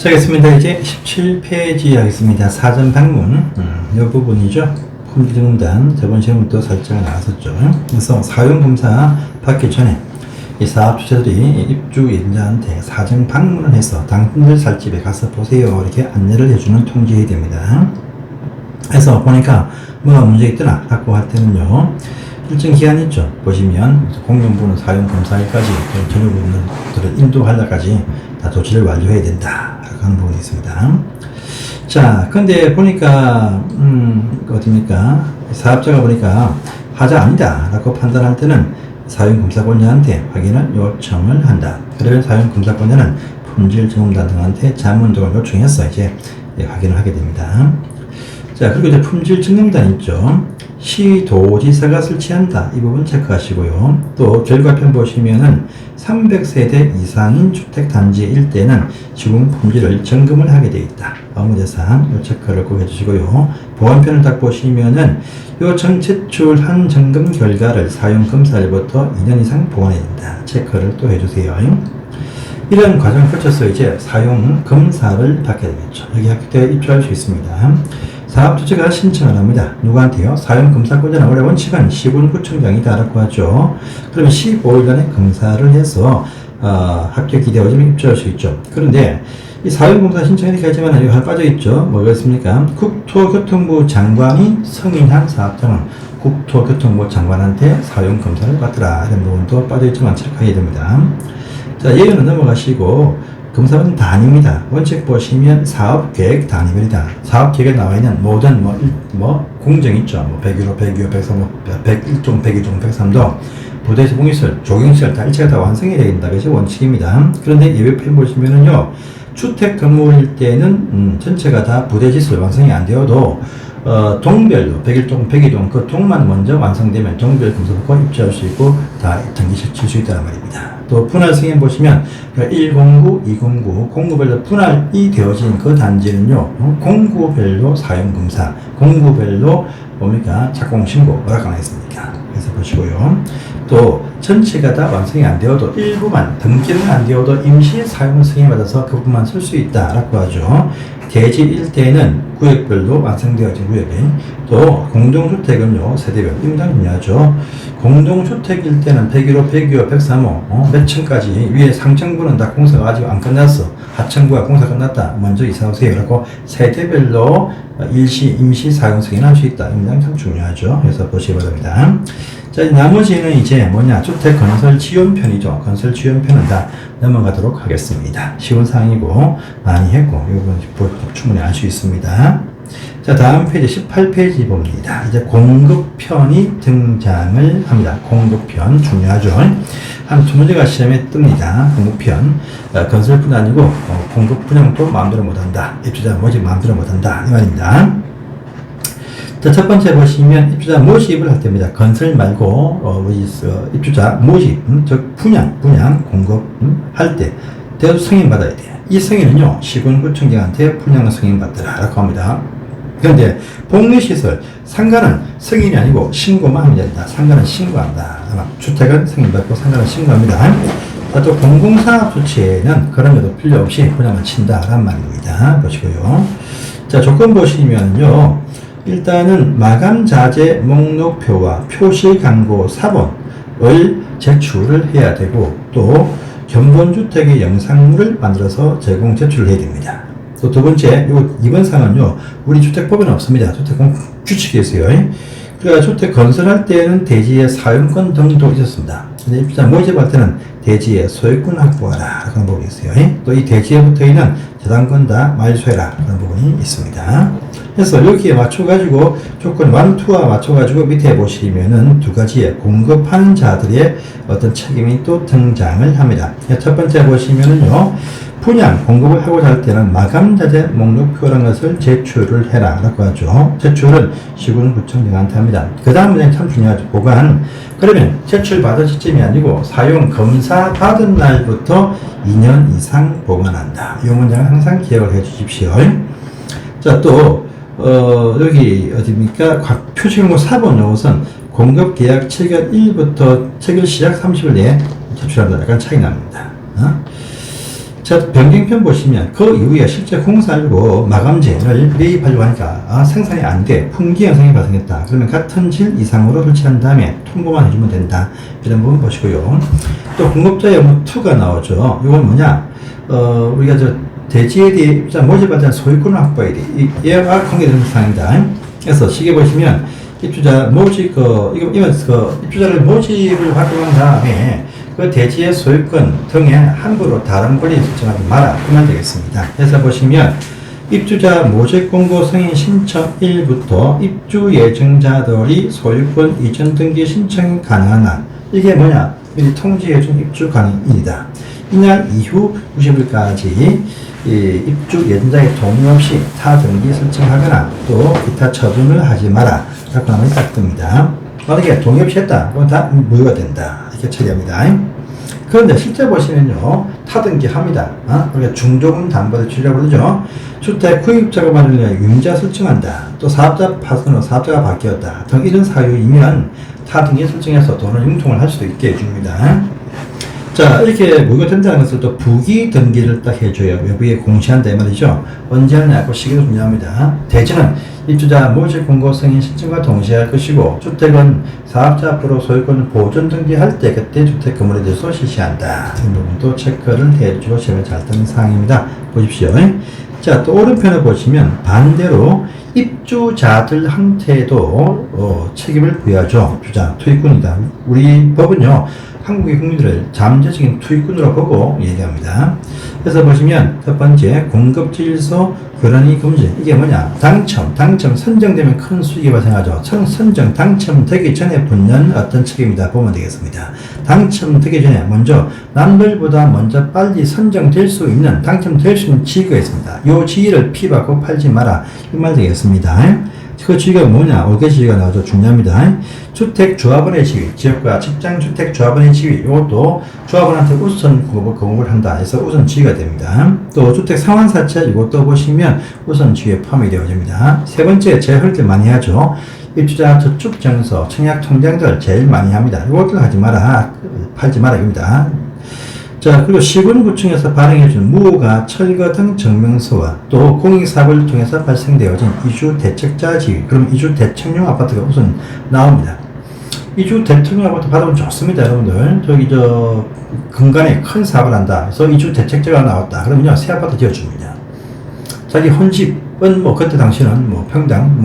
시작했습니다. 이제 17페이지 하겠습니다. 사전 방문, 이 부분이죠. 품질증명단, 저번 시험부터 살짝 나왔었죠. 그래서 사용검사 받기 전에 이 사업주체들이 입주 예정자한테 사전 방문을 해서 당신들 살 집에 가서 보세요. 이렇게 안내를 해주는 통지해야 됩니다. 그래서 보니까 뭐가 문제 있더라 라고 할 때는요, 일정 기한이 있죠. 보시면 공용부는 사용검사일까지 전유분들을 인도하려까지 다 조치를 완료해야 된다 라고 하는 부분이 있습니다. 자, 근데 보니까 어딥니까? 사업자가 보니까 하자 아니다 라고 판단할 때는 사용검사권자한테 확인을 요청을 한다. 그러면 사용검사권자는 품질증명단 등한테 자문 등을 요청해서 이제 확인을 하게 됩니다. 자, 그리고 이제 품질증명단 있죠. 시도지사가 설치한다. 이 부분 체크하시고요. 또 결과편 보시면은 300세대 이상인 주택단지일 때는 시공 품질을 점검을 하게 되어 있다. 업무대상 요 체크를 꼭 해주시고요. 보안편을 딱 보시면은 요청 제출한 점검 결과를 사용검사일부터 2년 이상 보관해야 된다. 체크를 또 해주세요. 이런 과정을 거쳐서 이제 사용검사를 받게 되겠죠. 여기 학교 때 입주할 수 있습니다. 사업주체가 신청을 합니다. 누구한테요? 사용검사권자는 원래 원칙은 시군구청장이다 라고 하죠. 그러면 15일 전에 검사를 해서 합격이 되어지면 입주할 수 있죠. 그런데 이 사용검사 신청 이렇게 하지만 여기 하나 빠져있죠. 뭐가 있습니까? 국토교통부 장관이 승인한 사업자는 국토교통부 장관한테 사용검사를 받더라. 이런 부분도 빠져있지만 체크하게 됩니다. 자, 예외는 넘어가시고 검사는 단위입니다. 원칙 보시면 사업계획 단위별이다. 사업계획에 나와 있는 모든 공정 있죠. 101호, 102호, 103호, 101종, 102종, 103도 부대 공시설, 조경시설 다 일체가 다 완성해야 된다. 그것이 원칙입니다. 그런데 예외편 보시면은요, 주택 건물일 때는 전체가 다 부대지설 완성이 안 되어도 동별로 101종, 102종 그 동만 먼저 완성되면 동별 검사 받고 입주할 수 있고 다 등기 칠 수 있다는 말입니다. 또 분할 승인 보시면 109, 209 공구별로 분할이 되어진 그 단지는요, 공구별로 사용검사, 공구별로 뭡니까 착공신고 허락 안 했습니까? 그래서 보시고요. 또 전체가 다 완성이 안 되어도 일부만 등기는 안 되어도 임시 사용 승인 받아서 그 부분만 쓸 수 있다라고 하죠. 대지 일대는 구역별로 완성되어진 구역에, 또 공동주택은요 세대별 임당 중요하죠. 공동주택일 때는 101호, 102호, 103호 몇 층까지 위에 상층부는 다 공사가 아직 안 끝났어. 하층부가 공사 끝났다. 먼저 이사 오세요. 라고 세대별로 일시, 임시 사용 승인할 수 있다. 임당 참 중요하죠. 그래서 보시기 바랍니다. 자, 나머지는 이제 뭐냐, 주택 건설 지원편이죠. 건설 지원편은 다 넘어가도록 하겠습니다. 쉬운 사항이고 많이 했고 이건 충분히 알 수 있습니다. 자, 다음 페이지 18페이지 봅니다. 이제 공급편이 등장을 합니다. 공급편 중요하죠. 한 두 문제가 시험에 뜹니다. 공급편 건설뿐 아니고 공급 분양도 마음대로 못한다. 입주자 모집 마음대로 못한다. 이 말입니다. 자, 첫 번째 보시면 입주자 모집을 할 때입니다. 건설 말고 입주자 모집, 즉 분양 공급 할 때 대도 승인 받아야 돼요. 이 승인은요 시군구청장한테 분양을 승인 받더라 라고 합니다. 그런데 복리시설 상가는 승인이 아니고 신고만 하면 된다. 상가는 신고한다. 주택은 승인 받고 상가는 신고합니다. 또 공공사업 주체는 그럼에도 필요 없이 분양을 친다라는 말입니다. 보시고요. 자, 조건 보시면요. 일단은 마감자재 목록표와 표시광고 사본을 제출을 해야 되고, 또 견본주택의 영상물을 만들어서 제공 제출을 해야 됩니다. 또 두 번째, 이번 사항은요, 우리 주택법에는 없습니다. 주택공 규칙이 있어요. 그러니까 주택 건설할 때는 대지의 사용권 등도 있었습니다. 근데 입주자 모집할 때는 대지의 소유권 확보하라 그런 부분이 있어요. 또 이 대지에 붙어있는 저당권 다 말소해라 그런 부분이 있습니다. 그래서 여기에 맞춰가지고 조건 1, 2와 맞춰가지고 밑에 보시면은 두 가지의 공급하는 자들의 어떤 책임이 또 등장을 합니다. 첫 번째 보시면은요, 분양 공급을 하고자 할 때는 마감자재 목록표라는 것을 제출을 해라 라고 하죠. 제출은 시군구청장한테 합니다. 그 다음은 참 중요하죠. 보관. 그러면 제출 받은 시점이 아니고 사용 검사 받은 날부터 2년 이상 보관한다. 이 문장을 항상 기억을 해 주십시오. 자, 또 여기 어디입니까? 표시광고 사본 요것은 공급계약 체결 1부터 체결 시작 30일 내에 제출한다. 약간 차이 납니다. 자, 변경편 보시면 그 이후에 실제 공사하려고 마감재를 매입하려고 하니까 생산이 안 돼. 품귀 현상이 발생했다. 그러면 같은 질 이상으로 설치한 다음에 통보만 해주면 된다. 이런 부분 보시고요. 또 공급자 의무 2가 나오죠. 이건 뭐냐? 우리가 대지에 대해 입주자 모집받은 소유권을 확보해야 돼. 얘가 관계되는 사항이다. 그래서 시계 보시면 입주자 모집, 입주자를 모집을 활동한 다음에 그 대지의 소유권 등에 함부로 다른 권리 설정하지 마라. 그만 되겠습니다. 그래서 보시면 입주자 모집 공고 승인 신청 1부터 입주 예정자들이 소유권 이전 등기 신청이 가능한 날. 이게 뭐냐? 이 통지 예정 입주 가능입니다. 이날 이후 90일까지 입주 예정자의 동의 없이 타 등기 설정하거나 또 기타 처분을 하지 마라. 라고 하면 딱 뜹니다. 만약에 동의 없이 했다. 그건 다 무효가 된다. 이렇게 처리합니다. 그런데 실제 보시면요, 타등기 합니다. 우리가 중도금 담보대출이라고 그러죠. 주택 구입 작업을 위해 유무자 설정한다. 또 사업자 파손으로 사업자가 바뀌었다. 등 이런 사유이면 타등기 설정해서 돈을 융통을 할 수도 있게 해줍니다. 자, 이렇게 무효가 된다는 것을 또 부기 등기를 딱 해줘요. 외부에 공시한다 이 말이죠. 언제 하냐고 시기도 중요합니다. 대지는 입주자 모집 공고 승인 신청과 동시에 할 것이고, 주택은 사업자 앞으로 소유권 보존 등기할 때 그때 주택 건물에 대해서 실시한다. 이 부분도 체크를 해주고 시험에 잘 뜨는 사항입니다. 보십시오. 자, 또 오른편에 보시면 반대로 입주자들한테도 책임을 부여하죠. 입주자 투입군이다. 우리 법은요, 한국의 국민들을 잠재적인 투입군으로 보고 얘기합니다. 그래서 보시면 첫 번째 공급질서 교란이 금지. 이게 뭐냐? 당첨 선정되면 큰 수익이 발생하죠. 선정 당첨되기 전에 붙는 어떤 책임이다 보면 되겠습니다. 당첨되기 전에 먼저 남들보다 먼저 빨리 선정될 수 있는 당첨될 수 있는 지위가 있습니다. 이 지위를 피받고 팔지 마라. 이 말 되겠습니다. 그 지위가 뭐냐? 5개 지위가 나오죠. 중요합니다. 주택조합원의 지위, 지역과 직장주택조합원의 지위, 이것도 조합원한테 우선 공급을 한다 해서 우선 지위가 됩니다. 또 주택상환사채, 이것도 보시면 우선 지위에 포함이 되어집니다. 세 번째, 제할 때 많이 하죠. 입주자 저축증서, 청약통장들 제일 많이 합니다. 이것들 하지 마라, 팔지 마라 입니다. 자, 그리고 시군구청에서 발행해준 무허가 철거 등 증명서와 또 공익사업을 통해서 발생되어진 이주 대책자 지위, 그럼 이주 대책용 아파트가 우선 나옵니다. 이주 대책용 아파트 받으면 좋습니다, 여러분들. 저기 근간에 큰 사업을 한다. 그래서 이주 대책자가 나왔다. 그러면요, 새 아파트 지어줍니다. 자기 혼집은 그때 당시는 평당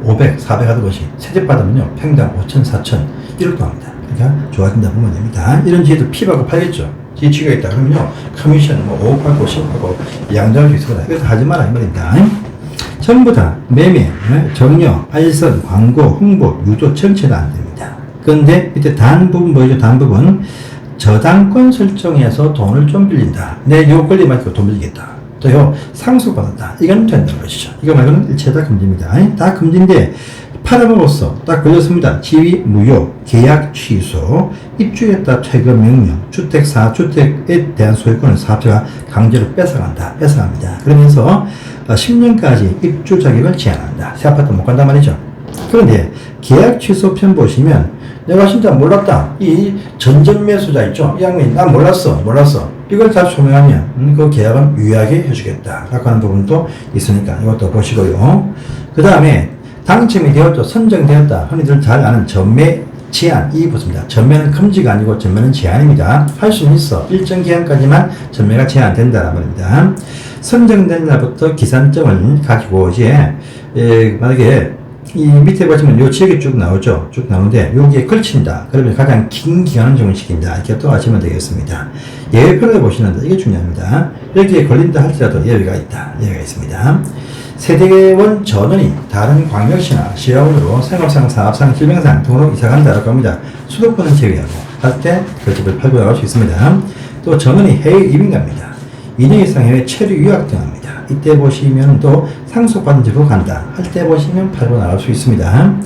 500, 400 하던 것이 새집 받으면요, 평당 5천, 4천 이렇게 합니다. 그러니까 좋아진다 보면 됩니다. 이런 지혜도 피받고 팔겠죠. 지혜가 있다 그러면요, 커미션 5억 받고 10억 받고 양자할 수 있습니다. 그래서 하지 마라 이 말입니다. 전부 다 매매, 정려, 알선, 광고, 홍보, 유도 전체가 안 됩니다. 그런데 밑에 단 부분 보이죠? 단 부분 저당권 설정해서 돈을 좀 빌린다. 내 요 권리 맞고 돈 빌리겠다. 또요 상속받았다. 이건 된다는 것이죠. 이거 말고는 일체 다 금지입니다. 다 금지인데 팔아먹었어. 딱 걸렸습니다. 지위 무효, 계약 취소, 입주했다 퇴거 명령, 주택에 대한 소유권을 사업자가 강제로 뺏어갑니다. 그러면서 10년까지 입주 자격을 제한한다. 새 아파트 못 간단 말이죠. 그런데 계약 취소편 보시면 내가 진짜 몰랐다. 이 전전 매수자 있죠? 이 양반이 난 몰랐어. 이걸 다 소명하면 그 계약은 유예하게 해주겠다. 라고 하는 부분도 있으니까 이것도 보시고요. 그 다음에 당첨이 되었죠. 선정되었다. 흔히들 잘 아는 전매 제한 이 붙습니다. 전매는 금지가 아니고 전매는 제한입니다. 할 수는 있어. 일정 기한까지만 전매가 제한된다는 말입니다. 선정된 날부터 기산점을 가지고 이제 만약에 이 밑에 보시면 요 지역이 쭉 나오죠. 쭉 나오는데 여기에 걸친다. 그러면 가장 긴 기간을 적용시킨다. 이렇게 또 아시면 되겠습니다. 예외표를 보시는데 이게 중요합니다. 여기에 걸린다 할지라도 예외가 있습니다. 세대원 전원이 다른 광역시나 시야원으로 생업상, 사업상, 질병상 등으로 이사간다라고 합니다. 수도권은 제외하고 할 때 그 집을 팔고 나갈 수 있습니다. 또 전원이 해외 이민갑니다. 2년 이상 해외 체류 유학 등 합니다. 이때 보시면 또 상속받은 집으로 간다. 할 때 보시면 팔고 나갈 수 있습니다.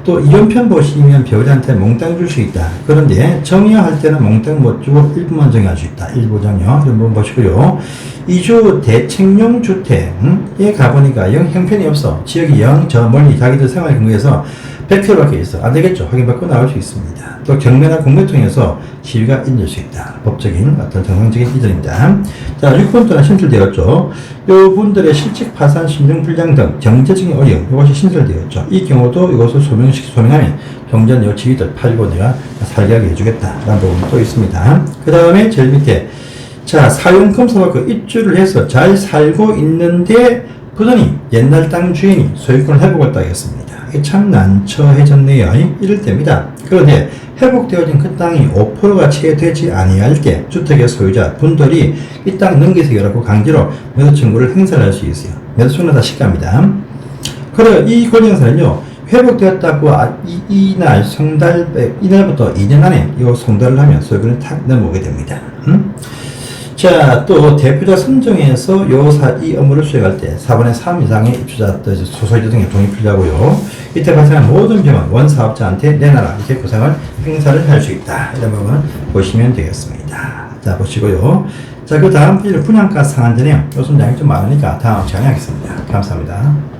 또 이연편 보시면 배우자한테 몽땅 줄 수 있다. 그런데 정여할 때는 몽땅 못 주고 일부만 정여할 수 있다. 일부 정여. 이런 부분 보시고요. 이주 대책용 주택에 가보니까 영 형편이 없어. 지역이 영 저 멀리 자기들 생활 경우에서 100km밖에 있어. 안 되겠죠. 확인받고 나올 수 있습니다. 또 경매나 공매 통해서 시위가 있을 수 있다. 법적인 어떤 정상적인 이전입니다. 자, 6번 또한 신설되었죠. 요분들의 실직 파산, 신용 불량 등 경제적인 어려움, 이것이 신설되었죠. 이 경우도 이것을 소명하면 경전 요 지위들 팔고 내가 살게 하게 해주겠다라는 부분이 또 있습니다. 그 다음에 제일 밑에 자, 사용검사가 그 입주를 해서 잘 살고 있는데 그러니 옛날 땅 주인이 소유권을 회복했다 하겠습니다. 이게 참 난처해졌네요. 이럴 때입니다. 그런데 회복되어진 그 땅이 5%가 채 되지 아니할 때 주택의 소유자 분들이 이 땅 넘기세요라고 강제로 매도 청구를 행사를 할 수 있어요. 매도 청구는 다 시가입니다. 그래 이 권리행사는요 회복되었다고 이날부터 2년 안에 이 송달을 하면 소유권을 탁 넘어오게 됩니다. 자, 또 대표자 선정에서 이 업무를 수행할 때 4분의 3 이상의 입주자, 소소이자 등의 동의 필요하고요. 이때 발생한 모든 비용은 원사업자한테 내놔라. 이렇게 보상을 행사를 할 수 있다. 이런 부분 보시면 되겠습니다. 자, 보시고요. 자, 그 다음 페이지는 분양가 상한제네요. 요 순장이 좀 많으니까 다음 시간에 하겠습니다. 감사합니다.